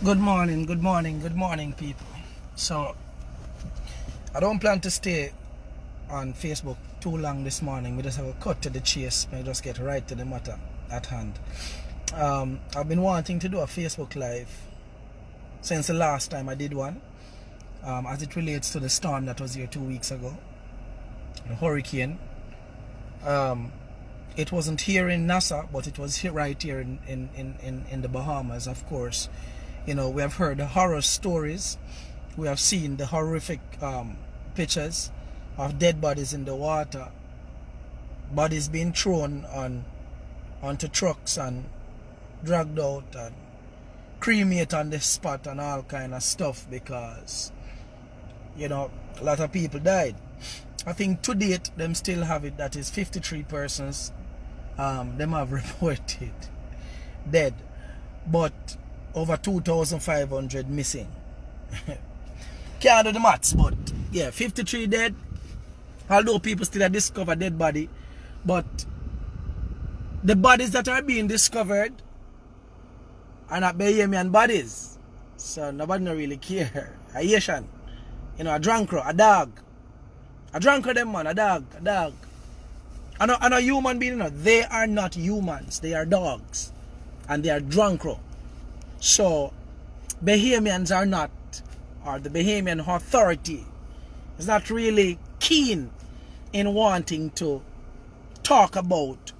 Good morning, good morning, good morning, people. So, I don't plan to stay on Facebook too long this morning. We just have a cut to the chase. We just get right to the matter at hand. I've been wanting to do a Facebook Live since the last time I did one, as it relates to the storm that was here 2 weeks ago, the hurricane. It wasn't here in Nassau, but it was right here in the Bahamas, of course. You know, we have heard the horror stories. We have seen the horrific pictures of dead bodies in the water, bodies being thrown onto trucks and dragged out and cremated on the spot and all kind of stuff, because, you know, a lot of people died. I think to date them still have it, that is 53 persons them have reported dead, but over 2,500 missing. Can't do the maths, but yeah, 53 dead. Although people still have discovered dead body, but the bodies that are being discovered are not Bahamian bodies, so nobody no really care. A Haitian, you know, a drunkro, a dog, a drunkro them man, a dog. I know human being, you know, they are not humans, they are dogs, and they are drunkro. So Bahamians are not, or the Bahamian authority is not really keen in wanting to talk about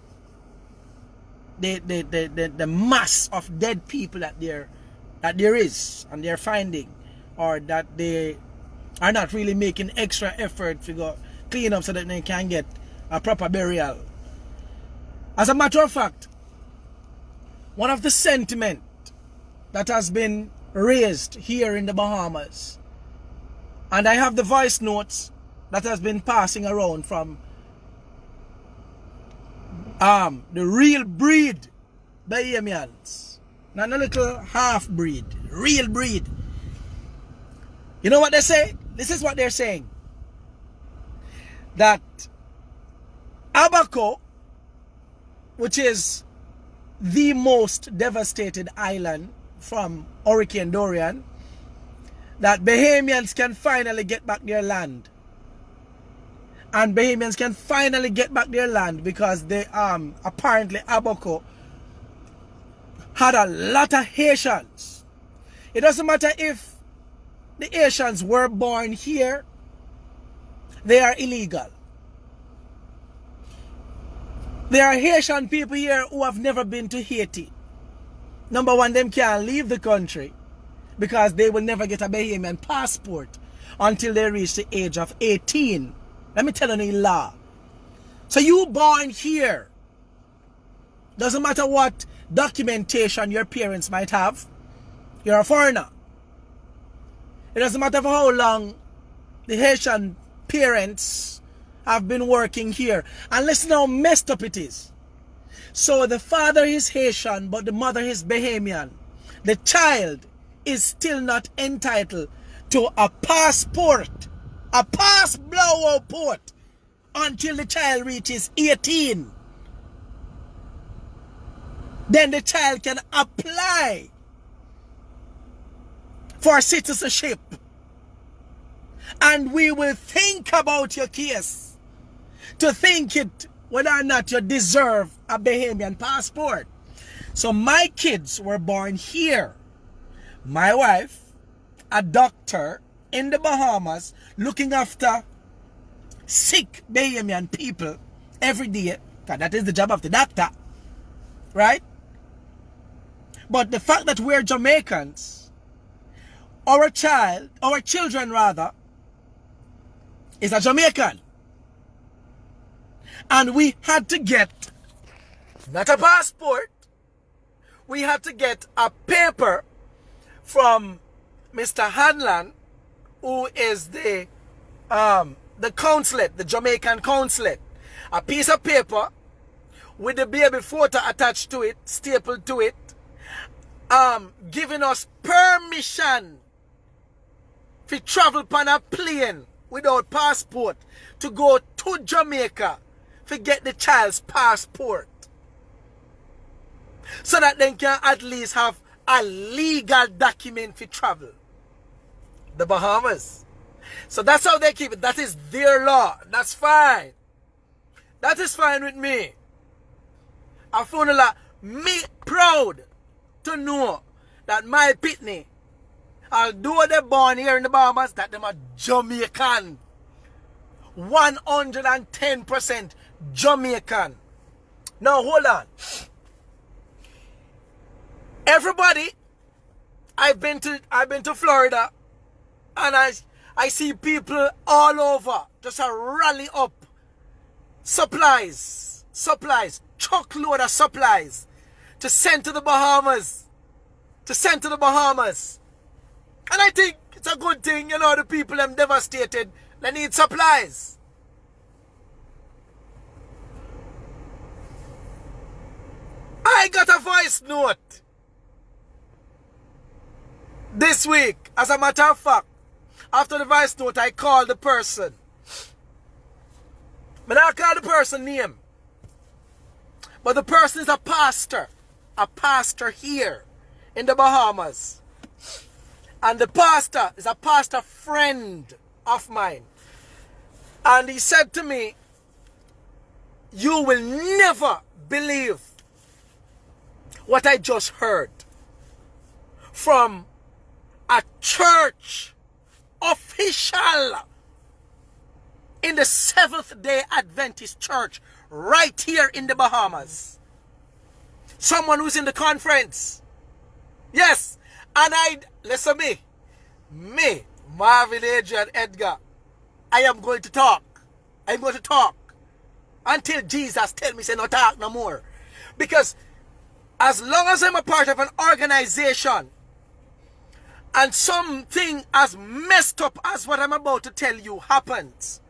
the mass of dead people that there is and they're finding, or that they are not really making extra effort to go clean up so that they can get a proper burial. As a matter of fact, one of the sentiment that has been raised here in the Bahamas, and I have the voice notes that has been passing around from the real breed Bahamians, not a little half breed, real breed. You know what they say? This is what they're saying, that Abaco, which is the most devastated island from Hurricane Dorian, that Bahamians can finally get back their land. And Bahamians can finally get back their land because they apparently Abaco had a lot of Haitians. It doesn't matter if the Haitians were born here, they are illegal. There are Haitian people here who have never been to Haiti. Number one, them can't leave the country because they will never get a Bahamian passport until they reach the age of 18. Let me tell you the law. So you born here, doesn't matter what documentation your parents might have, you're a foreigner. It doesn't matter for how long the Haitian parents have been working here. And listen how messed up it is. So the father is Haitian, but the mother is Bahamian. The child is still not entitled to a passport, a pass blowout port, until the child reaches 18. Then the child can apply for citizenship. And we will think about your case to think it whether or not you deserve a Bahamian passport. So my kids were born here. My wife, a doctor in the Bahamas, looking after sick Bahamian people every day, because that is the job of the doctor, right? But the fact that we're Jamaicans, our children rather, is a Jamaican. And we had to get, not a passport, we had to get a paper from Mr. Hanlan, who is the consulate, the Jamaican consulate. A piece of paper with the baby photo attached to it, stapled to it, giving us permission to travel on a plane without passport to go to Jamaica to get the child's passport, so that they can at least have a legal document for travel. The Bahamas. So that's how they keep it. That is their law. That's fine. That is fine with me. I found a lot. Me proud to know that my pitney, although they're born here in the Bahamas, that them are Jamaican. 110% Jamaican. Now hold on. Everybody, I've been to Florida, and I see people all over just a rally up supplies, truckload of supplies to send to the Bahamas. And I think it's a good thing, you know, the people them devastated, they need supplies. I got a voice note this week. As a matter of fact, after the voice note, I called the person. But I call the person name. But the person is a pastor here in the Bahamas. And the pastor is a pastor friend of mine. And he said to me, you will never believe what I just heard from a church official in the Seventh-day Adventist Church right here in the Bahamas. Someone who's in the conference. Yes. And listen me, Marvin, Adrian, Edgar, I am going to talk. I'm going to talk until Jesus tell me, say no talk no more. Because as long as I'm a part of an organization and something as messed up as what I'm about to tell you happens,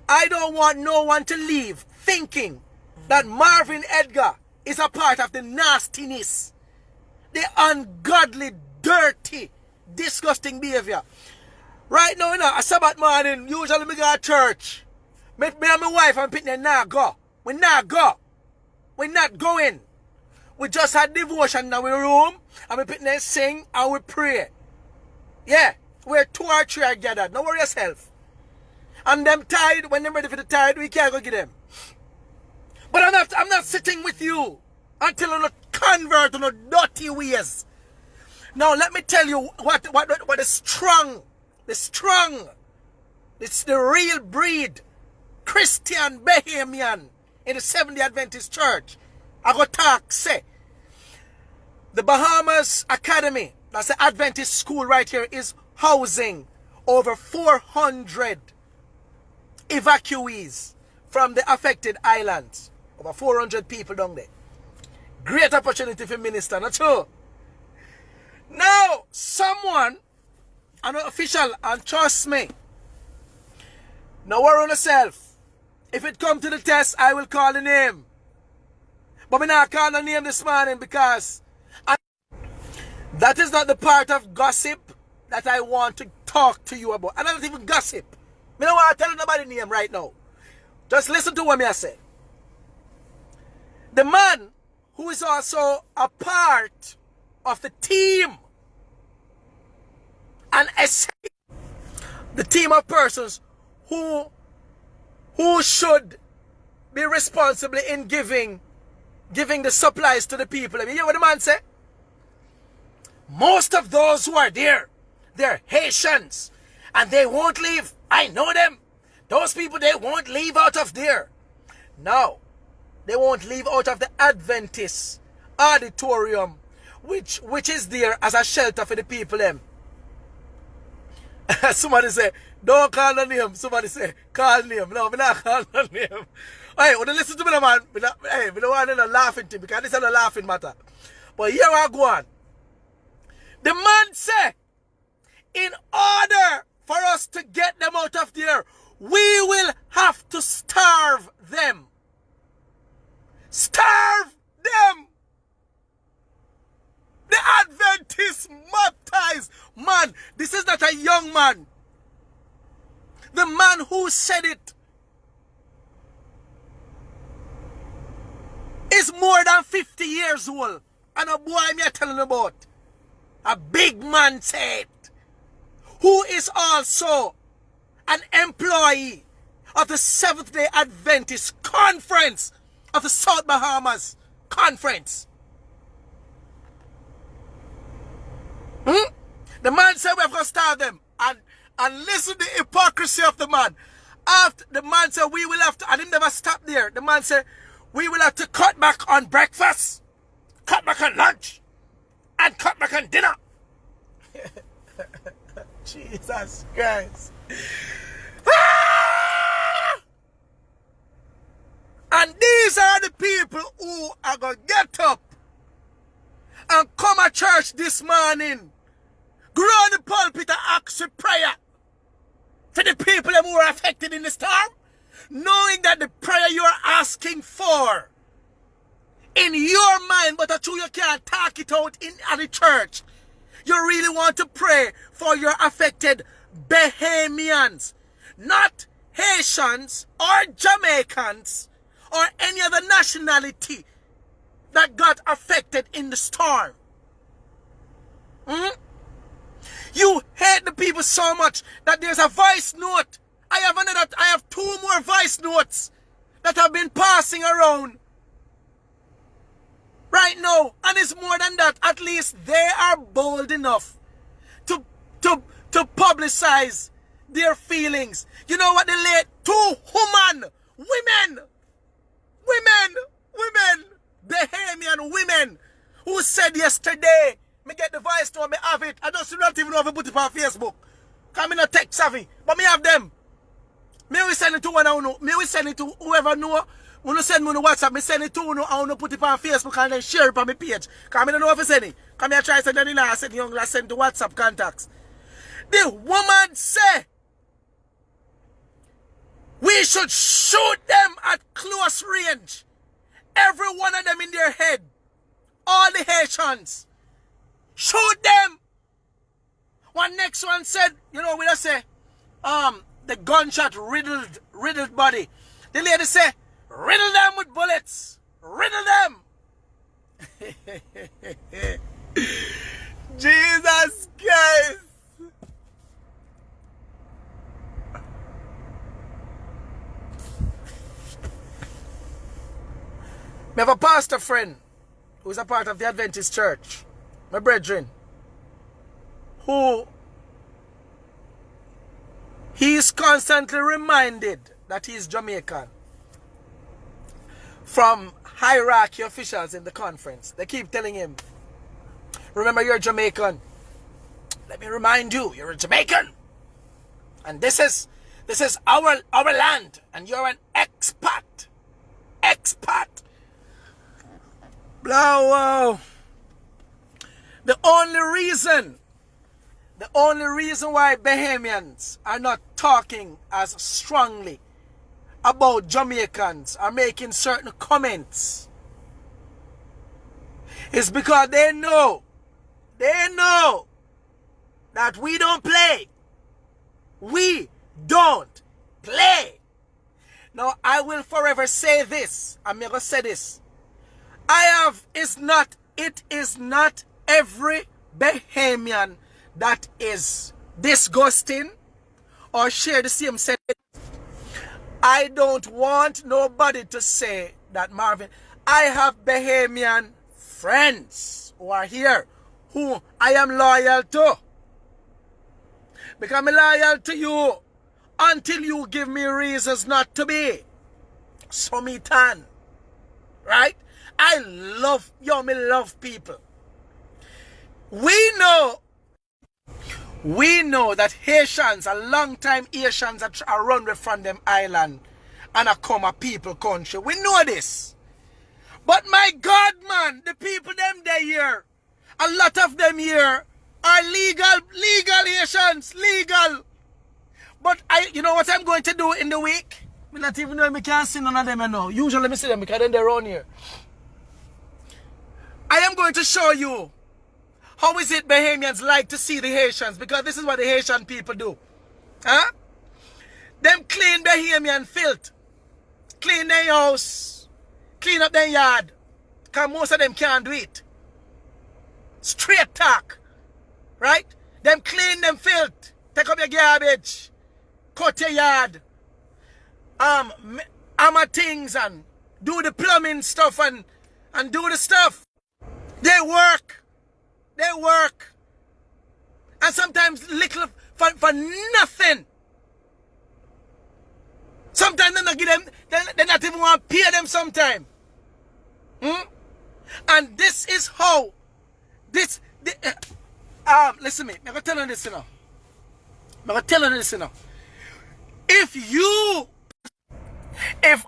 I don't want no one to leave thinking that Marvin Edgar is a part of the nastiness, the ungodly, dirty, disgusting behavior. Right now, you know, a Sabbath morning, usually we go to church. Me and my wife and Pitney not go. We not go. We not going. We just had devotion in our room, and we Pitney sing and we pray. Yeah, we're 2 or 3 are gathered. Don't worry yourself. And them tired, when they're ready for the tide, we can't go get them. But I'm not sitting with you until you not convert to no dirty ways. Now let me tell you what is strong. It's the real breed. Christian Bahamian in the Seventh-day Adventist Church. I go talk, say. The Bahamas Academy, that's the Adventist school right here, is housing over 400 evacuees from the affected islands. Over 400 people down there. Great opportunity for minister, not true? Now, someone, an official, and trust me, no worry on yourself. If it come to the test, I will call the name. But I'm not calling the name this morning because that is not the part of gossip that I want to talk to you about. And I don't even gossip. I don't want to tell nobody name right now. Just listen to what I say. The man who is also a part of the team, and the team of persons who should be responsible in giving the supplies to the people. You hear what the man say? Most of those who are there, they're Haitians, and they won't leave. I know them. Those people, they won't leave out of there. No, they won't leave out of the Adventist auditorium, which is there as a shelter for the people. Somebody say, don't call the name. Somebody say, call name. No, I'm not calling the name. Hey, when you listen to me, man, we don't want to laughing to me because this is a laughing matter. But here I go on. The man say, in order for us to get them out of there, we will have to starve them. Starve them. The Adventist baptized man. This is not a young man. The man who said it is more than 50 years old. And a boy me telling about. a big man said, who is also an employee of the Seventh-day Adventist Conference of the South Bahamas Conference. The man said we have to starve them. And listen to the hypocrisy of the man. After the man said we will have to, and him never stop there. The man said we will have to cut back on breakfast, cut back on lunch, and cut back on dinner. Jesus Christ. And these are the people who are going to get up and come to church this morning, grow on the pulpit and ask for prayer for the people who are affected in the storm, knowing that the prayer you are asking for in your mind, but that's true you can't talk it out at the church. You really want to pray for your affected Bahamians, not Haitians or Jamaicans or any other nationality that got affected in the storm. You hate the people so much that there's a voice note. I have 2 more voice notes that have been passing around right now, and it's more than that. At least they are bold enough to publicize their feelings. You know what? They late 2 women, Bahamian women, who said yesterday, me get the voice note, me have it. I just don't even know if I put it on Facebook. Because I'm not tech savvy, but me have them. Me will send it to one I know. Me will send it to whoever know. When you send me on WhatsApp, me send it to one I know, put it on Facebook and then share it on my page. Because I don't know if I send it. Because I try to send it in, I send young, I send to WhatsApp contacts. The woman say, we should shoot them at close range. Every one of them in their head. All the Haitians. Shoot them. One next one said, you know, we just say, the gunshot riddled body. The lady say, riddle them with bullets. Riddle them. Jesus Christ. I have a pastor friend who is a part of the Adventist church, my brethren, who he is constantly reminded that he is Jamaican from hierarchy officials in the conference. They keep telling him, remember, you're Jamaican. Let me remind you, you're a Jamaican. And this is our land, and you're an expat. Expat. Wow. The only reason why Bahamians are not talking as strongly about Jamaicans or making certain comments is because they know that we don't play. We don't play. Now, I will forever say this. I'm going to say this. It is not every Bahamian that is disgusting or share the same sentiment. I don't want nobody to say that, Marvin. I have Bahamian friends who are here who I am loyal to. Because I'm loyal to you until you give me reasons not to be. So me tan. Right? I love people. We know that Haitians, a long time Haitians are run from them island and a come a people country. We know this. But my God, man, the people them they here, a lot of them here are legal Haitians, legal. But you know what I'm going to do in the week? I not even know if I can see none of them now. Usually I see them because they're around here. I am going to show you how is it Bahamians like to see the Haitians, because this is what the Haitian people do. Huh? Them clean Bahamian filth. Clean their house. Clean up their yard. Because most of them can't do it. Straight talk. right? Them clean them filth. Take up your garbage. Cut your yard. Hammer things and do the plumbing stuff and do the stuff. They work. They work. And sometimes little for nothing. Sometimes they not give them, they not even want to pay them sometime. And this is how listen to me. I'm going to tell you this, you know. I'm going to tell you this, you know. If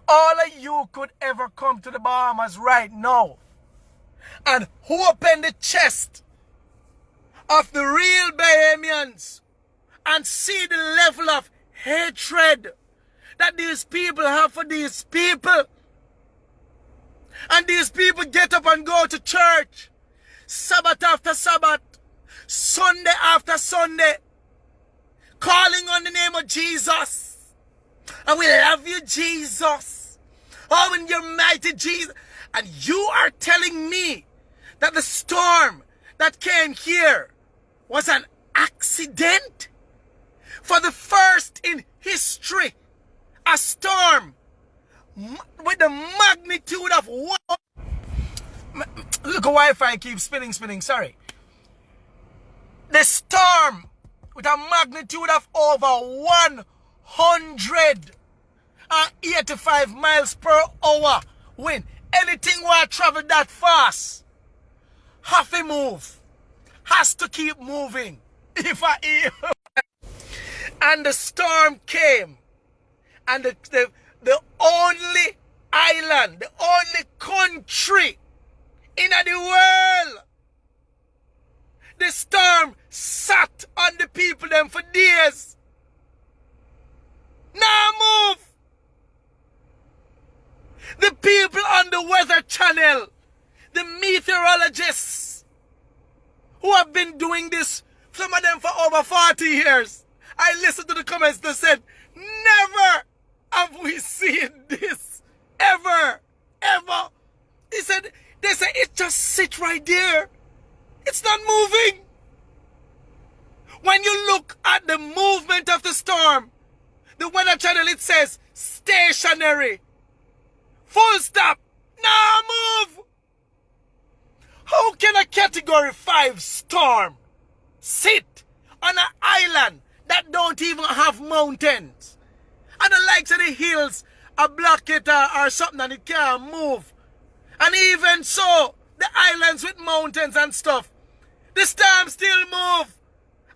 all of you could ever come to the Bahamas right now and open the chest of the real Bahamians and see the level of hatred that these people have for these people, and these people get up and go to church Sabbath after Sabbath, Sunday after Sunday, calling on the name of Jesus. And we love you, Jesus. Oh, and you're mighty, Jesus. And you are telling me that the storm that came here was an accident? For the first in history, a storm with the magnitude of what? Look, a Wi-Fi keeps spinning, sorry. The storm with a magnitude of over 185 miles per hour wind. Anything will travel that fast have to move. Has to keep moving. And the storm came. And the only island, the only country in the world, the storm sat on the people them for days. Now move. The people on the Weather Channel, the meteorologists who have been doing this, some of them for over 40 years. I listened to the comments that said, never have we seen this. Ever. They said, it just sits right there. It's not moving. When you look at the movement of the storm, the Weather Channel, it says stationary. Full stop. Now move. How can a category 5 storm sit on an island that don't even have mountains? And the likes of the hills a block it or something and it can't move. And even so, the islands with mountains and stuff, the storm still move.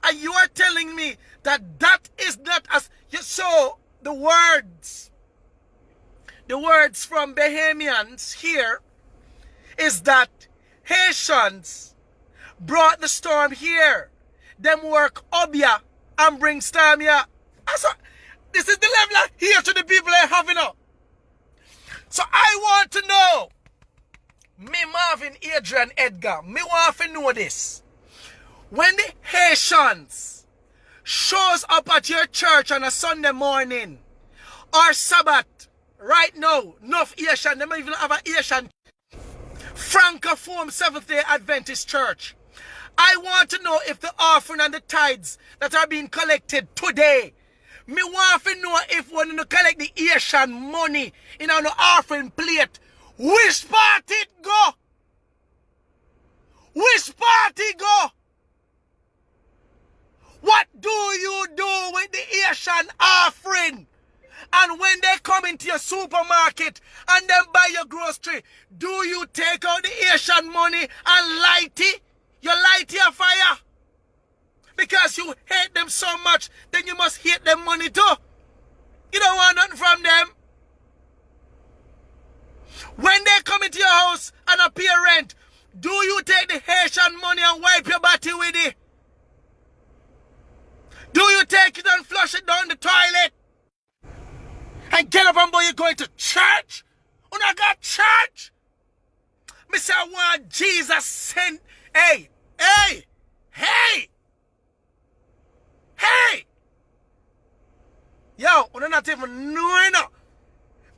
And you are telling me that that is not as... So, the words from Bahamians here is that Haitians brought the storm here. Them work obia and bring storm here. This is the level of here to the people I have, you know. So I want to know, me Marvin, Adrian, Edgar, me want to know this. When the Haitians shows up at your church on a Sunday morning or Sabbath, right now, enough Haitian, they might even have a Haitian Francophone Seventh-day Adventist church. I want to know if the offering and the tithes that are being collected today, me want to know if when you collect the Haitian money in an offering plate, which part it go? Which party go? What do you do with the Haitian offering? And when they come into your supermarket and then buy your grocery, do you take out the Haitian money and light it? You light your fire? Because you hate them so much, then you must hate them money too. You don't want nothing from them. When they come into your house and pay rent, do you take the Haitian money and wipe your body with it? Do you take it and flush it down the toilet? And get up and boy, you're going to church? When I got church? Me say I want Jesus sent. Hey! Yo, we're not even knowing.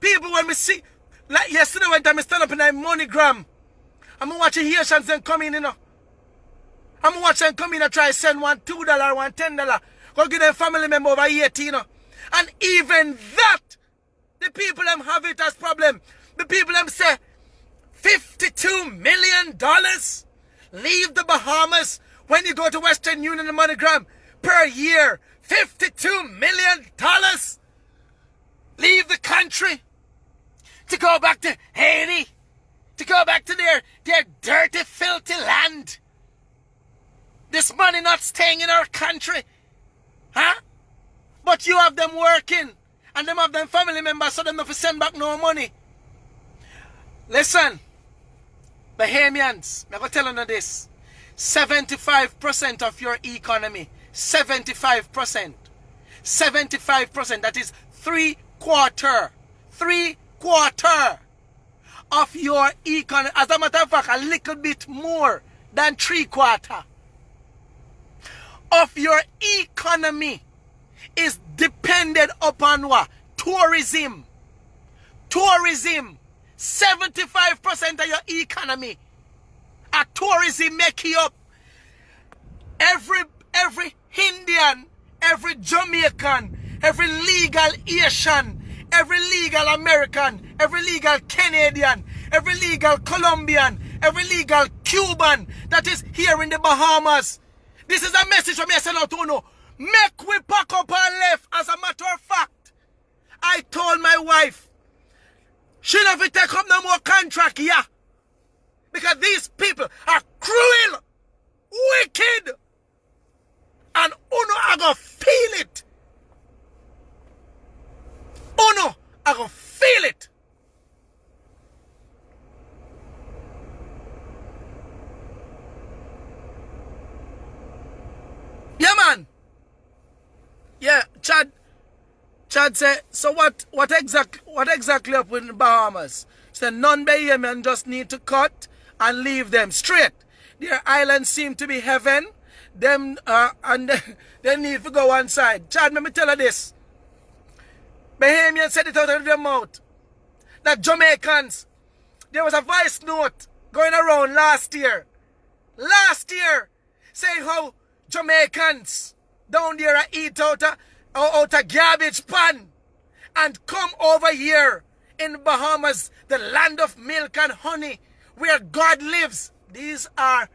People when me see, like yesterday when I stand up in that MoneyGram, I'm watching Haitians then come in, you know. I'm watching come in and try send one $2, one $10. Go give them family member over 18. And even that, the people them have it as problem. The people them say, $52 million? Leave the Bahamas when you go to Western Union and MoneyGram per year. $52 million? Leave the country to go back to Haiti, to go back to their dirty, filthy land. This money not staying in our country. Huh? But you have them working, and them have them family members, so them have to send back no money. Listen, Bahamians, I'm going to tell you this. 75% of your economy, 75%, that is three quarter of your economy, as a matter of fact, a little bit more than 3/4 of your economy is dependent upon what? Tourism. 75% of your economy, a tourism make you up. Every Indian, every Jamaican, every legal Asian, every legal American, every legal Canadian, every legal Colombian, every legal Cuban that is here in the Bahamas. This is a message from me I send out to you. Make we pack up and left. As a matter of fact, I told my wife, she never take up no more contract here. Because these people are cruel, wicked, and Uno are going to feel it. Uno are going to feel it. Yeah, man. Yeah, Chad said, so what exactly up in the Bahamas? He said, non-Bahamian just need to cut and leave them straight. Their islands seem to be heaven. Them and they need to go one side. Chad, let me tell you this. Bahamians said it out of their mouth. That Jamaicans, there was a voice note going around last year, saying how Jamaicans down there eat out a garbage pan and come over here in Bahamas, the land of milk and honey, where God lives. These are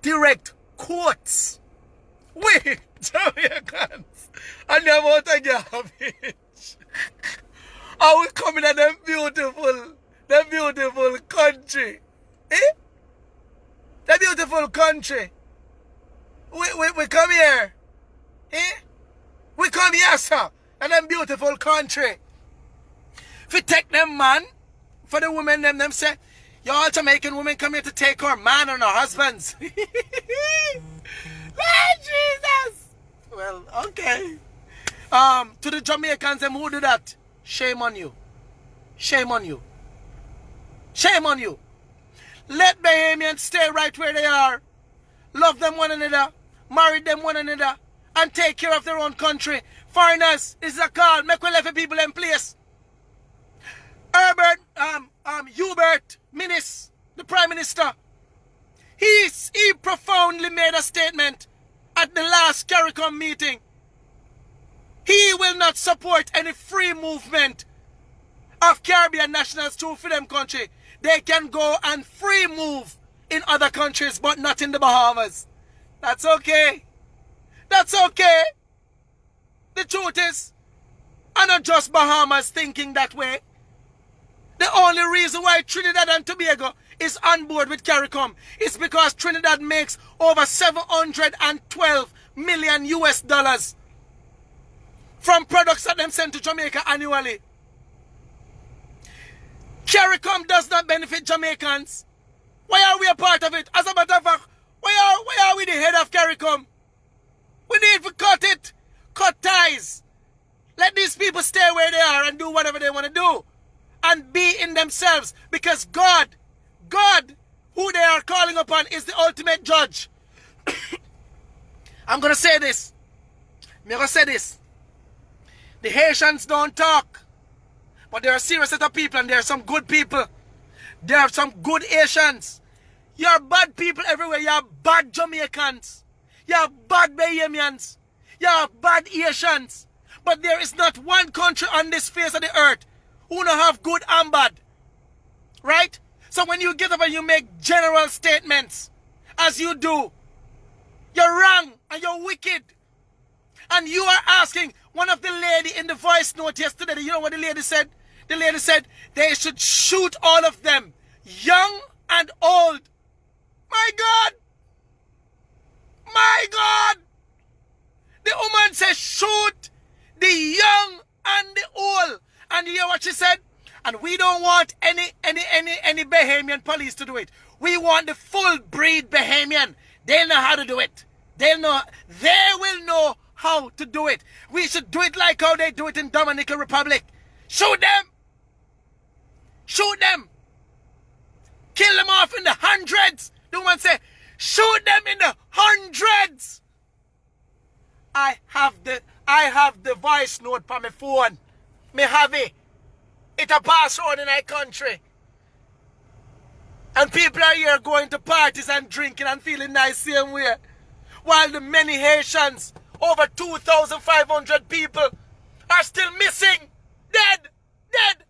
direct quotes. We Jamaicans and them out of garbage. Are we coming at them beautiful country? Eh? The beautiful country. We come here. Eh? We come here, sir. And them beautiful country. If we take them man, for the women them say, y'all Jamaican women come here to take our man and our husbands. Lord Jesus. Well, okay. To the Jamaicans them who do that, shame on you. Shame on you. Shame on you. Let Bahamians stay right where they are. Love them one another. Marry them one another. And take care of their own country. Foreigners, this is a call. Make we let the people in place. Hubert Minnis, the Prime Minister, he profoundly made a statement at the last CARICOM meeting. He will not support any free movement of Caribbean nationals to freedom country. They can go and free move in other countries, but not in the Bahamas. That's okay. That's okay. The truth is, I'm not just Bahamas thinking that way. The only reason why Trinidad and Tobago is on board with CARICOM is because Trinidad makes over 712 million US dollars from products that them send to Jamaica annually. CARICOM does not benefit Jamaicans. Why are we a part of it? As a matter of fact, why are we the head of CARICOM? We need to cut it. Cut ties. Let these people stay where they are and do whatever they want to do. And be in themselves. Because God, who they are calling upon, is the ultimate judge. I'm going to say this. The Haitians don't talk. But there are a serious set of people and there are some good people. There are some good Haitians. You're bad people everywhere. everywhere. You have bad Jamaicans. You have bad Bahamians. You have bad Asians. But there is not one country on this face of the earth who don't have good and bad. Right? So when you get up and you make general statements, as you do, you're wrong and you're wicked. And you are asking one of the lady in the voice note yesterday, you know what the lady said? The lady said they should shoot all of them, young and old. My God! My God! The woman said shoot the young and the old. And you hear what she said? And we don't want any Bahamian police to do it. We want the full breed Bahamian. They'll know how to do it. They will know how to do it. We should do it like how they do it in Dominican Republic. Shoot them. Shoot them. Kill them off in the hundreds. The woman say, shoot them in the hundreds. I have the voice note on my phone. Me have it. It a password in our country. And people are here going to parties and drinking and feeling nice same way. While the many Haitians, over 2,500 people, are still missing. Dead. Dead.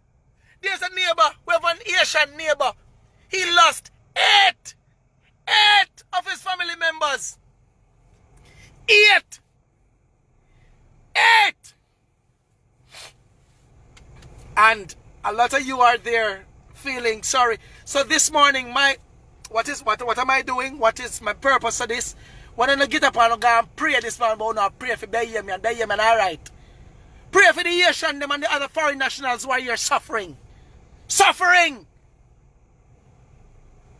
There's a neighbor. We have an Haitian neighbor. He lost eight of his family members. Eight. And a lot of you are there feeling sorry. So this morning, what am I doing? What is my purpose of this? When I get up and go and pray this morning, but I pray for Bahamian, all right. Pray for the Haitian them and the other foreign nationals who are here suffering. Suffering!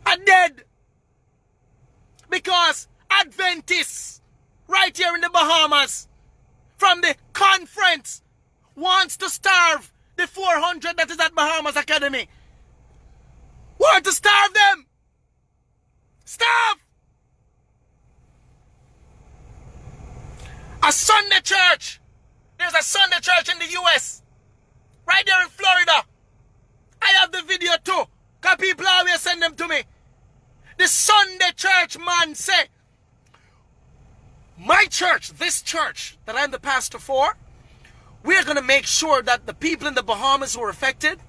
Are dead. Because Adventists, right here in the Bahamas, from the conference, wants to starve the 400 that is at Bahamas Academy. Want to starve them. Starve. A Sunday church. There's a Sunday church in the US. Right there in Florida. I have the video too. Because people always send them to me. The Sunday church man say, my church, this church that I'm the pastor for, we're going to make sure that the people in the Bahamas who are affected,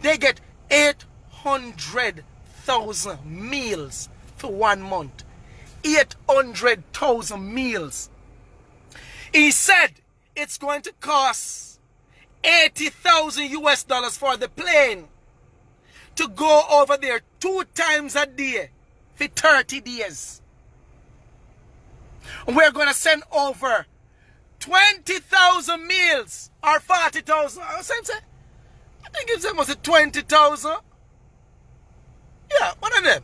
they get 800,000 meals for 1 month. 800,000 meals. He said it's going to cost $80,000 US for the plane to go over there 2 times a day for 30 days. And we're going to send over 20,000 meals or 40,000. I think it's almost 20,000. Yeah, one of them.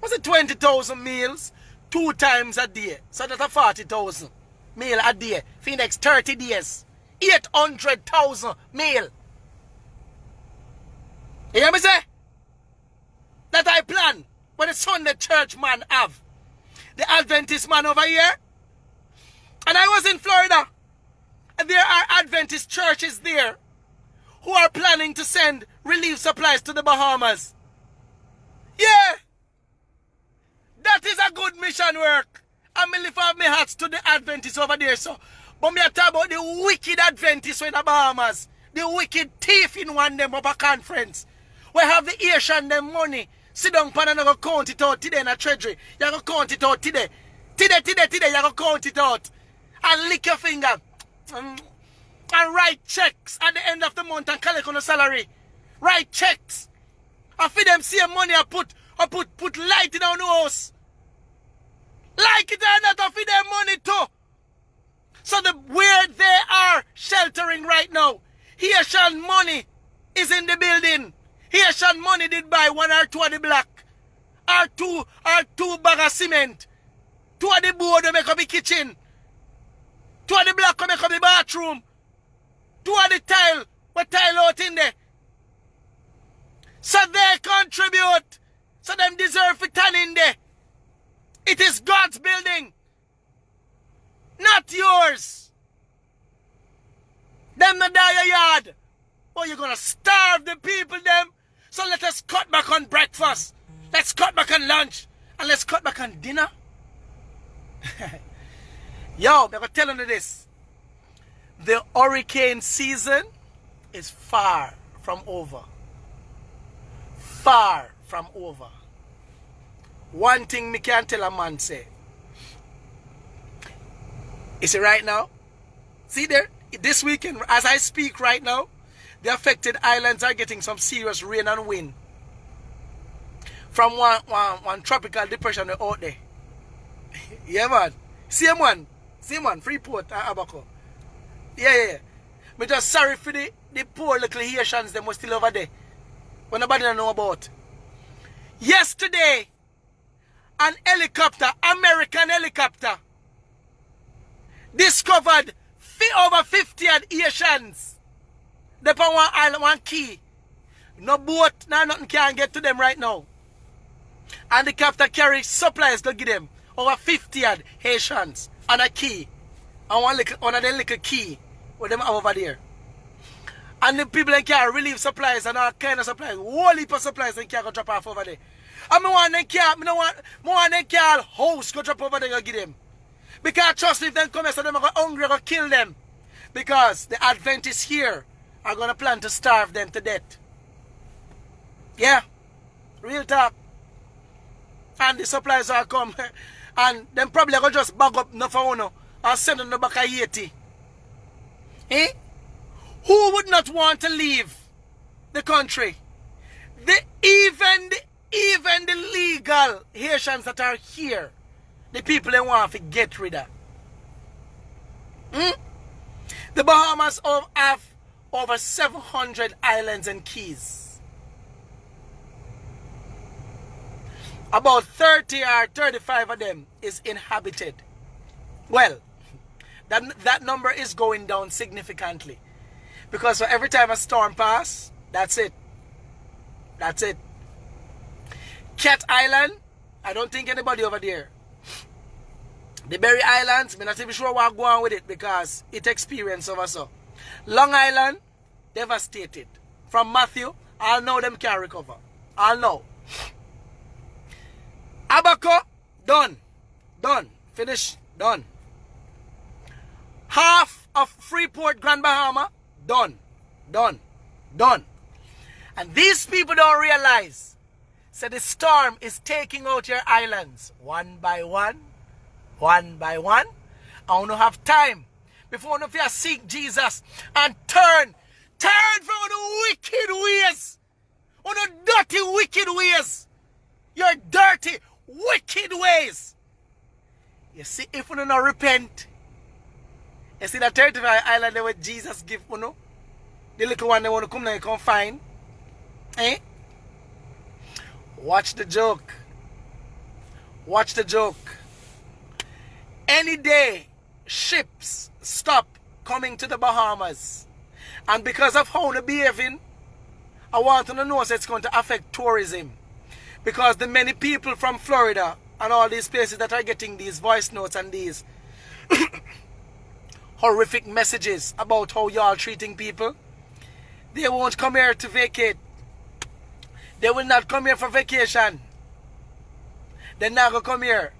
Was it 20,000 meals 2 times a day? So that's a 40,000 meal a day for the next 30 days. 800,000 meal. You hear me say? That I plan when the Sunday church man have. The Adventist man over here. And I was in Florida. And there are Adventist churches there who are planning to send relief supplies to the Bahamas. Yeah. That is a good mission work. And me lift up my hats to the Adventists over there. So, but me talk about the wicked Adventists in the Bahamas. The wicked thief in one them up a conference. We have the Asian them money. Sit down pan and go count it out today in a treasury. You go count it out today. Today, you go count it out. And lick your finger. And write checks at the end of the month and collect on the salary. Write checks. And for them see money I put light in our house. Like it or not, I feed them money too. So where they are sheltering right now, Haitian money is in the building. Haitian money did buy 1 or 2 of the block. Or two bag of cement. 2 of the board to make up the kitchen. 2 of the block to make up the bathroom. 2 of the tile, what tile out in there. So they contribute. So them deserve to turn in there. It is God's building. Not yours. Them not die a yard. Oh, you're going to starve the people them. So let us cut back on breakfast. Let's cut back on lunch. and let's cut back on dinner. Yo, I'm going to tell you this. The hurricane season is far from over. Far from over. One thing me can tell a man say. You see right now? See there? This weekend, as I speak right now, the affected islands are getting some serious rain and wind. From one tropical depression out there. Yeah, man. Same one, Freeport, Abaco. Yeah. Me just sorry for the poor little Haitians them were still over there. When nobody don't know about. Yesterday, an helicopter, American helicopter, discovered over 50 Haitians. They on one island, one key. No boat, nothing can get to them right now. And the captain carry supplies to give them. Over 50 Haitians and a key. And one of them little key with them over there. And the people can relieve supplies and all kind of supplies. Whole heap of supplies they can go drop off over there. And I want them can house go drop over there and give them. Because trust me, if they come here, so them are hungry, go kill them. Because the Adventists here are going to plan to starve them to death. Yeah. Real talk. And the supplies are come. And them probably going to just bag up enough for uno and send them back to Haiti. Eh? Who would not want to leave the country? Even the legal Haitians that are here, the people they want to get rid of. The Bahamas have over 700 islands and keys. About 30 or 35 of them is inhabited. Well, that number is going down significantly. Because for every time a storm passes, that's it. That's it. Cat Island, I don't think anybody over there. The Berry Islands, I'm not even sure what go on with it because it experienced over so. Long Island, devastated. From Matthew, I'll know them can recover. I'll know. Abaco, done. Done. Finish. Done. Half of Freeport, Grand Bahama, done. Done. Done. And these people don't realize. So the storm is taking out your islands one by one. One by one. I don't have time. Before you seek Jesus and turn from the wicked ways. On the dirty, wicked ways. Your dirty, wicked ways. You see, if you don't repent, you see that 35 island where Jesus give you, the little one they want to come now, you can't find. Eh? Watch the joke. Watch the joke. Any day, ships stop coming to the Bahamas. And because of how they're behaving, I want to know so it's going to affect tourism. Because the many people from Florida and all these places that are getting these voice notes and these horrific messages about how y'all treating people, they won't come here to vacate. They will not come here for vacation. They're not going to come here.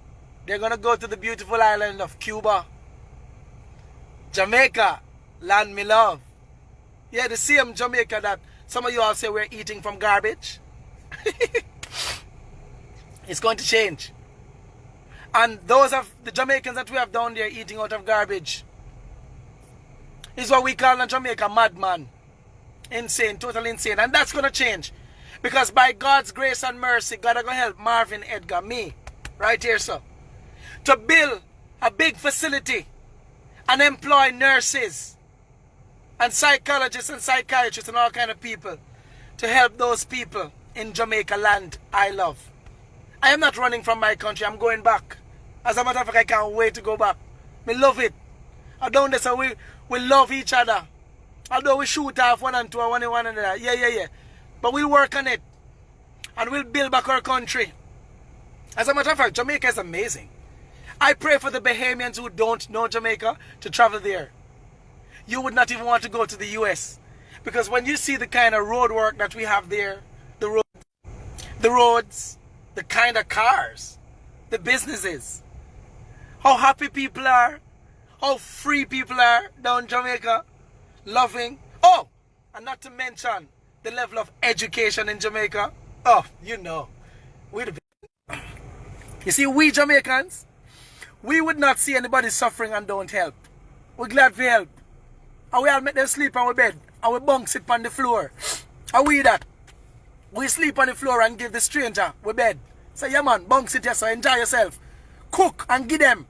They're going to go to the beautiful island of Cuba, Jamaica, land me love. Yeah, the same Jamaica that some of you all say we're eating from garbage. It's going to change. And those of the Jamaicans that we have down there eating out of garbage is what we call in Jamaica madman. Insane, totally insane. And that's going to change. Because by God's grace and mercy, God is going to help Marvin Edgar, me, right here, sir, to build a big facility and employ nurses and psychologists and psychiatrists and all kind of people to help those people in Jamaica land I love. I am not running from my country. I'm going back. As a matter of fact, I can't wait to go back. We love it. I don't know, so we love each other. Although we shoot off one and two and one another. Yeah. But we'll work on it. And we'll build back our country. As a matter of fact, Jamaica is amazing. I pray for the Bahamians who don't know Jamaica to travel there. You would not even want to go to the US. Because when you see the kind of road work that we have there, the roads, the kind of cars, the businesses, how happy people are, how free people are down Jamaica, loving. Oh, and not to mention the level of education in Jamaica. Oh, you know, you see, we Jamaicans, we would not see anybody suffering and don't help. We're glad for help. And we all make them sleep on our bed. And we bunk sit on the floor. And we that. We sleep on the floor and give the stranger we bed. Say, yeah man, bunk sit here, so enjoy yourself. Cook and give them.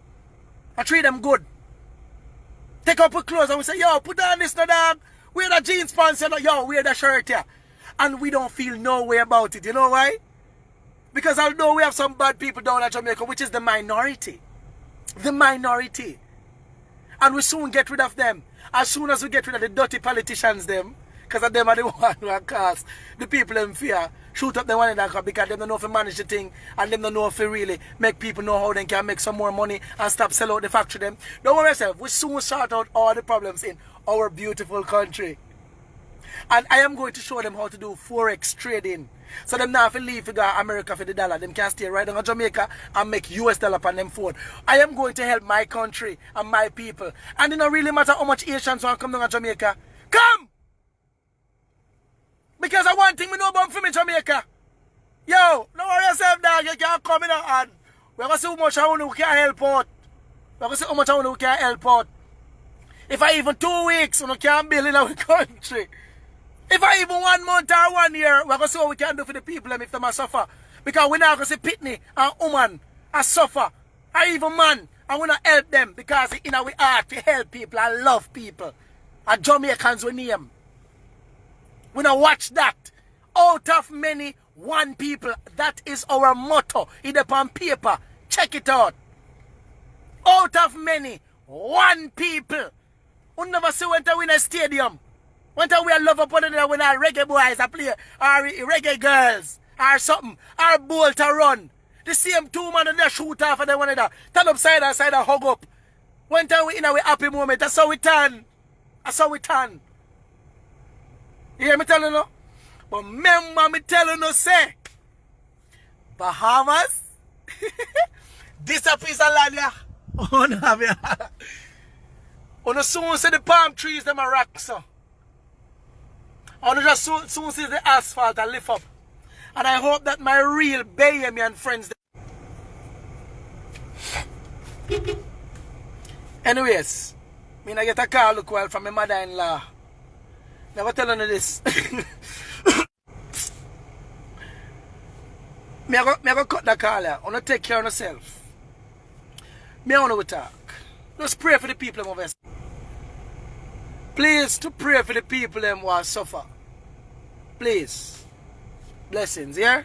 And treat them good. Take up your clothes and we say, yo, put on this no dog. Wear the jeans pants, yo, wear the shirt here. And we don't feel no way about it. You know why? Because although we have some bad people down at Jamaica, which is the minority. The minority. And we soon get rid of them. As soon as we get rid of the dirty politicians them, because them are the one who are cause the people in fear, shoot up the one another because they don't know if to manage the thing and they don't know if to really make people know how they can make some more money and stop selling out the factory them. Don't worry yourself, we soon sort out all the problems in our beautiful country. And I am going to show them how to do forex trading. So them now have to leave to go America for the dollar. Them can stay right on Jamaica and make US dollar on them phone. I am going to help my country and my people. And it don't really matter how much Asians want to come down to Jamaica. Come! Because I want thing we know about from in Jamaica. Yo, don't worry yourself, dog. You can't come in and we're going to see how much I want who can help out. We're going to see how much I want who can help out. If I even 2 weeks, we can't build in our country. If I even 1 month or 1 year, we're going to see what we can do for the people if they must suffer. Because we're not going to see pitney and woman and suffer. Or even man. And we're not help them because in our heart to help people and love people. And Jamaicans we name. We not watch that. Out of many, one people. That is our motto. It's upon paper. Check it out. Out of many, one people. We never see when to win a stadium. When we are love up one another when our reggae boys are play, or reggae girls, or something, or bolt to run. The same two man and they shoot off and they one another. Turn upside and side and hug up. When we in our happy moment, that's how we turn. That's how we turn. You hear me telling you? But remember me telling you, say, Bahamas, this a piece of land here. Oh, no, have you? On the soon see the palm trees, them are rocks, so. I just soon see the asphalt and lift up. And I hope that my real Bahamian friends. Anyways, I get a call look well from my mother-in-law. Never tell her this. I go cut the call here. I want to take care of myself. I want to talk. Just pray for the people over here. Please to pray for the people who suffer. Please. Blessings, yeah?